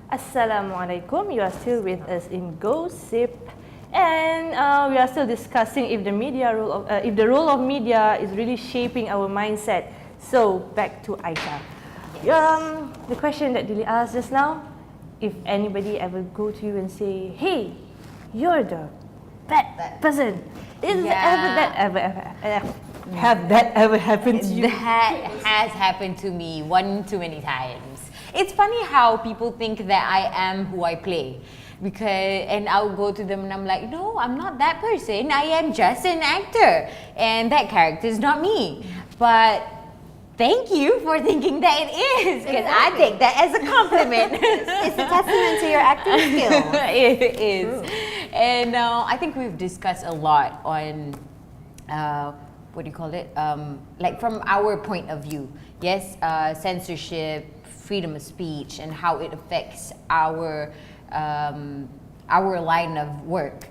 Assalamualaikum. You are still with us in Gossip, and we are still discussing if the role of media is really shaping our mindset. So back to Aisha. The question that Dili asked just now: if anybody ever go to you and say, "Hey, you're the bad person," have that ever happened to you? That has happened to me one too many times. It's funny how people think that I am who I play. And I'll go to them and I'm like, no, I'm not that person. I am just an actor. And that character is not me. But thank you for thinking that it is. Because I take that as a compliment. It's a testament to your acting skills. It is. True. And I think we've discussed a lot on what do you call it? Like from our point of view. Yes, censorship, freedom of speech, and how it affects our line of work.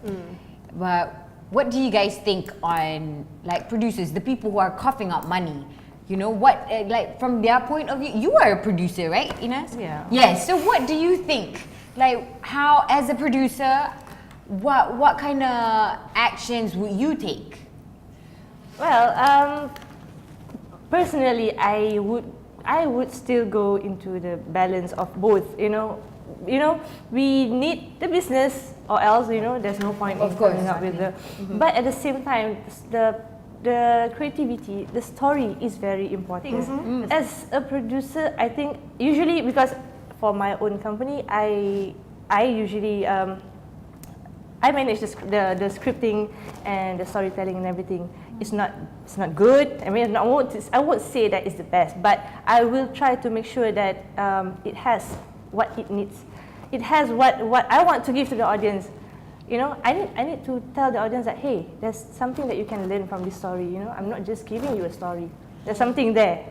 But what do you guys think on like producers, the people who are coughing up money? You know what, like from their point of view, you are a producer, right, Ines? Yeah. Yes. So what do you think? Like how, as a producer, what kind of actions would you take? Well, personally, I would still go into the balance of both. You know, we need the business, or else there's no point in coming up with the. But at the same time, the creativity, the story is very important. As a producer, I think usually, because for my own company, I usually I manage the scripting and the storytelling and everything. It's not good. I mean, I won't say that it's the best, but I will try to make sure that it has what it needs. It has what I want to give to the audience. I need to tell the audience that, hey, there's something that you can learn from this story. I'm not just giving you a story. There's something there.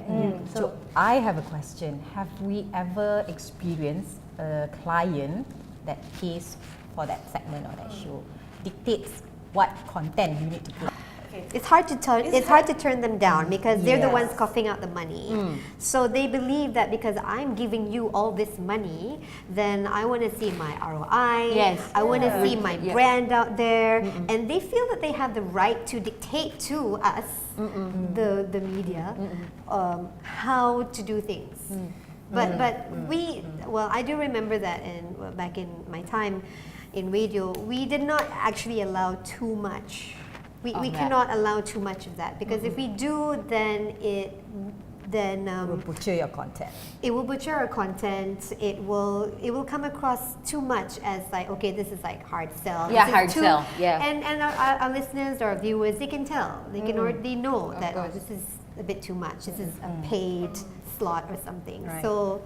So I have a question. Have we ever experienced a client that pays for that segment or that show, dictates what content you need to put? It's hard to turn them down because they're the ones coughing out the money. So they believe that because I'm giving you all this money, then I want to see my ROI. Yes. I want to see my brand out there, and they feel that they have the right to dictate to us, the media, how to do things. But I do remember that back in my time in radio, we did not actually allow too much. We cannot allow too much of that, because if we do, then it will butcher your content. It will butcher our content. It will come across too much as like, okay, this is like hard sell. Yeah, hard sell. Yeah. And our listeners, our viewers, they can tell. They can already know that this is a bit too much. This is a paid slot or something. Right. So,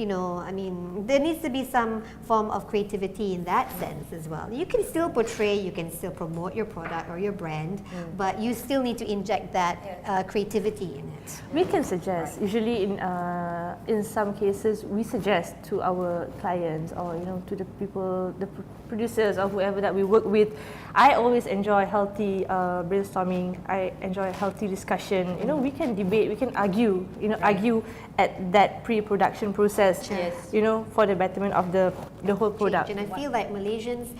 I mean, there needs to be some form of creativity in that sense as well. You can still portray, you can still promote your product or your brand, but you still need to inject that creativity in it. We can suggest. Usually, in some cases, we suggest to our clients or to the people, the producers or whoever that we work with. I always enjoy healthy brainstorming. I enjoy healthy discussion. We can debate, we can argue. Argue at that pre-production process. For the betterment of the whole product. And I feel like Malaysians,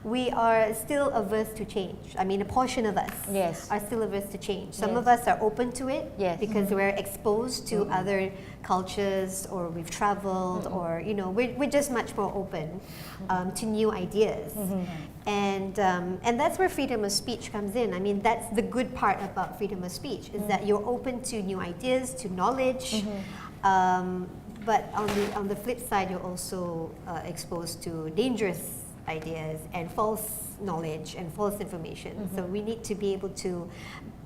we are still averse to change. I mean, a portion of us are still averse to change. Some of us are open to it because we're exposed to other cultures, or we've traveled, or we're just much more open to new ideas. And that's where freedom of speech comes in. I mean, that's the good part about freedom of speech, is that you're open to new ideas, to knowledge. But on the flip side, you're also exposed to dangerous ideas and false knowledge and false information. So we need to be able to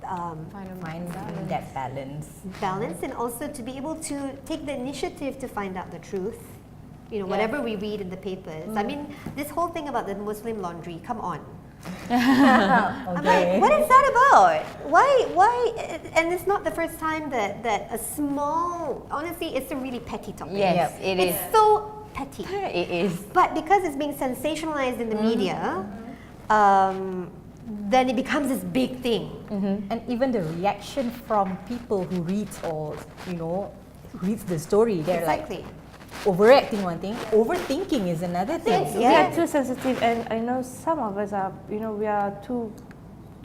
find that balance. And also to be able to take the initiative to find out the truth. Whatever we read in the papers. I mean, this whole thing about the Muslim laundry, come on. I'm like, what is that about? Why? And it's not the first time that a small, honestly, it's a really petty topic. Yes, it is. It's so petty. It is. But because it's being sensationalized in the media, then it becomes this big thing. And even the reaction from people who reads or, reads the story, they're Exactly. like overacting one thing, overthinking is another thing. Yes, We are too sensitive, and I know some of us are, we are too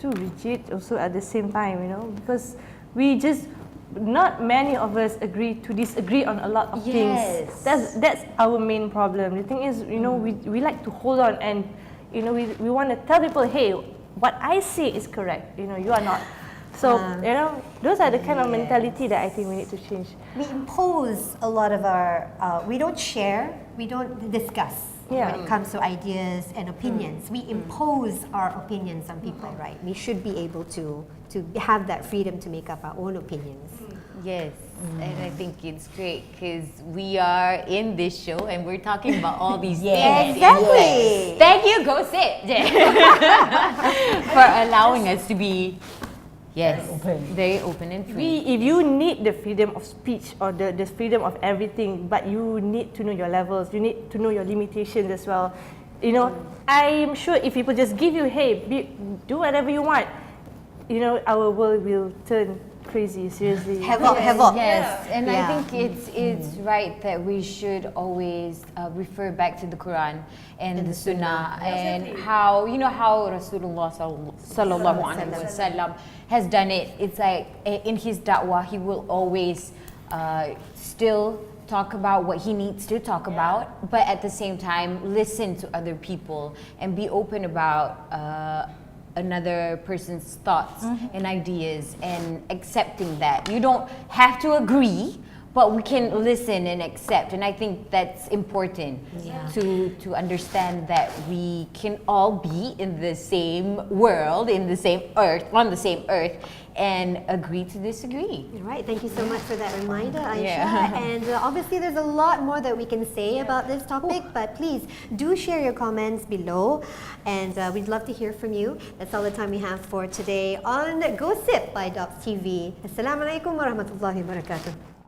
rigid also at the same time, because we just, not many of us agree to disagree on a lot of things. That's our main problem. The thing is, we like to hold on, and we want to tell people, hey, what I say is correct. You are not. So those are the kind of mentality that I think we need to change. We impose a lot of our. We don't share. We don't discuss when it comes to ideas and opinions. We impose our opinions on people, right? We should be able to have that freedom to make up our own opinions. Yes, and I think it's great because we are in this show and we're talking about all these things. Exactly. Thank you, Go Sit, for allowing us to be very open and free. If you need the freedom of speech or the freedom of everything, but you need to know your levels, you need to know your limitations as well. I'm sure if people just give you, hey, do whatever you want, our world will turn crazy, seriously. Havoc. Yes, and I think it's right that we should always refer back to the Quran and the Sunnah and how Rasulullah sallallahu alaihi wasallam has done it. It's like in his da'wah, he will always still talk about what he needs to talk about, but at the same time listen to other people and be open about another person's thoughts and ideas and accepting that. You don't have to agree, but we can listen and accept, and I think that's important to understand that we can all be in the same world, in the same earth, on the same earth, and agree to disagree. You're right. Thank you so much for that reminder, Aisha. And obviously there's a lot more that we can say about this topic, but please do share your comments below, and we'd love to hear from you. That's all the time we have for today on Go Sip by DOPStv. Assalamualaikum warahmatullahi wabarakatuh.